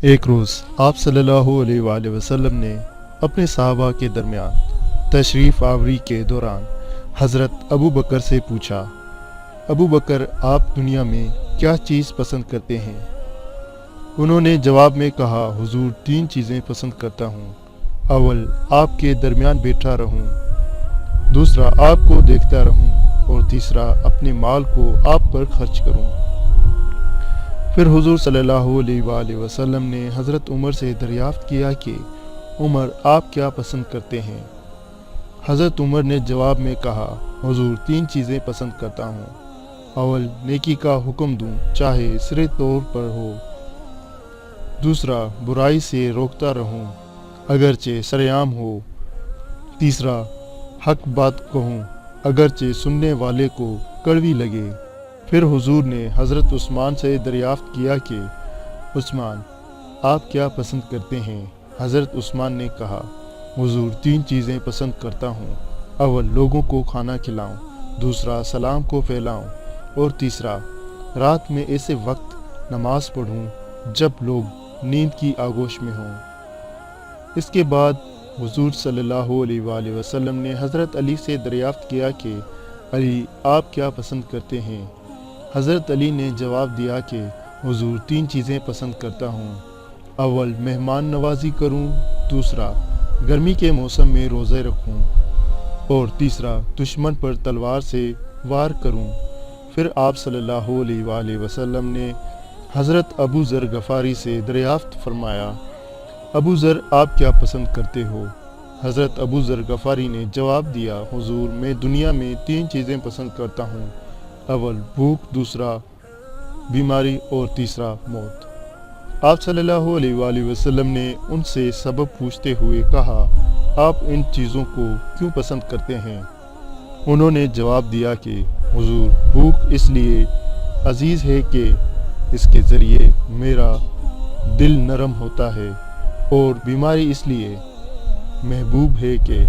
ایک روز آپ صلی اللہ علیہ وآلہ وسلم نے اپنے صحابہ کے درمیان تشریف آوری کے دوران حضرت ابو بکر سے پوچھا، ابو بکر آپ دنیا میں کیا چیز پسند کرتے ہیں؟ انہوں نے جواب میں کہا، حضور 3 چیزیں پسند کرتا ہوں۔ اول آپ کے درمیان بیٹھا رہوں، دوسرا آپ کو دیکھتا رہوں، اور تیسرا اپنے مال کو آپ پر خرچ کروں۔ پھر حضور صلی اللہ علیہ وآلہ وسلم نے حضرت عمر سے دریافت کیا کہ عمر آپ کیا پسند کرتے ہیں؟ حضرت عمر نے جواب میں کہا، حضور 3 چیزیں پسند کرتا ہوں۔ اول نیکی کا حکم دوں چاہے سرے طور پر ہو، دوسرا برائی سے روکتا رہوں اگرچہ سرعام ہو، تیسرا حق بات کہوں اگرچہ سننے والے کو کڑوی لگے۔ پھر حضور نے حضرت عثمان سے دریافت کیا کہ عثمان آپ کیا پسند کرتے ہیں؟ حضرت عثمان نے کہا، حضور 3 چیزیں پسند کرتا ہوں۔ اول لوگوں کو کھانا کھلاؤں، دوسرا سلام کو پھیلاؤں، اور تیسرا رات میں ایسے وقت نماز پڑھوں جب لوگ نیند کی آغوش میں ہوں۔ اس کے بعد حضور صلی اللہ علیہ وآلہ وسلم نے حضرت علی سے دریافت کیا کہ علی آپ کیا پسند کرتے ہیں؟ حضرت علی نے جواب دیا کہ حضور 3 چیزیں پسند کرتا ہوں۔ اول مہمان نوازی کروں، دوسرا گرمی کے موسم میں روزے رکھوں، اور تیسرا دشمن پر تلوار سے وار کروں۔ پھر آپ صلی اللہ علیہ وآلہ وسلم نے حضرت ابو ذر غفاری سے دریافت فرمایا، ابو ذر آپ کیا پسند کرتے ہو؟ حضرت ابو ذر غفاری نے جواب دیا، حضور میں دنیا میں 3 چیزیں پسند کرتا ہوں، اول بھوک، دوسرا بیماری، اور تیسرا موت۔ آپ صلی اللہ علیہ وآلہ وسلم نے ان سے سبب پوچھتے ہوئے کہا، آپ ان چیزوں کو کیوں پسند کرتے ہیں؟ انہوں نے جواب دیا کہ حضور بھوک اس لیے عزیز ہے کہ اس کے ذریعے میرا دل نرم ہوتا ہے، اور بیماری اس لیے محبوب ہے کہ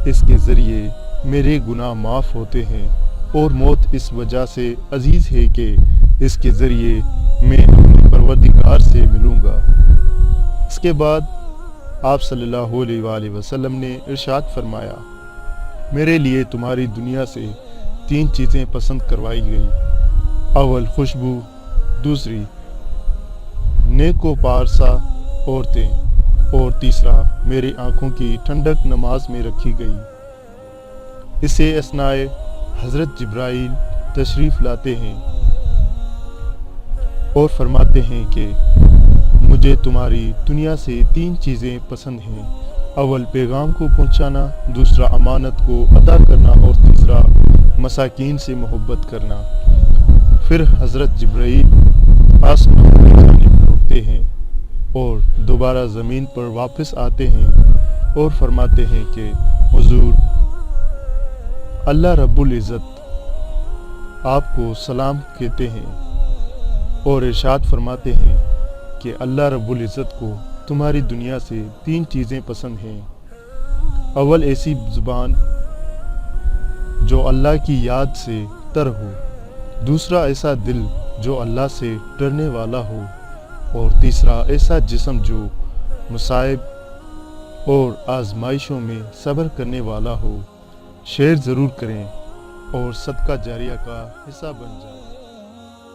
اس کے ذریعے میرے گناہ معاف ہوتے ہیں، اور موت اس وجہ سے عزیز ہے کہ اس کے ذریعے میں اپنے پروردگار سے ملوں گا۔ اس کے بعد آپ صلی اللہ علیہ وآلہ وسلم نے ارشاد فرمایا، میرے لیے تمہاری دنیا سے 3 چیزیں پسند کروائی گئی، اول خوشبو، دوسری نیک و پارسا عورتیں، اور تیسرا میری آنکھوں کی ٹھنڈک نماز میں رکھی گئی۔ اسے اثناء حضرت جبرائیل تشریف لاتے ہیں اور فرماتے ہیں کہ مجھے تمہاری دنیا سے 3 چیزیں پسند ہیں، اول پیغام کو پہنچانا، دوسرا امانت کو ادا کرنا، اور تیسرا مساکین سے محبت کرنا۔ پھر حضرت جبرائیل آسمان کی جانب اٹھتے ہیں اور دوبارہ زمین پر واپس آتے ہیں اور فرماتے ہیں کہ حضور اللہ رب العزت آپ کو سلام کہتے ہیں، اور ارشاد فرماتے ہیں کہ اللہ رب العزت کو تمہاری دنیا سے 3 چیزیں پسند ہیں، اول ایسی زبان جو اللہ کی یاد سے تر ہو، دوسرا ایسا دل جو اللہ سے ڈرنے والا ہو، اور تیسرا ایسا جسم جو مصائب اور آزمائشوں میں صبر کرنے والا ہو۔ شیئر ضرور کریں اور صدقہ جاریہ کا حصہ بن جائیں۔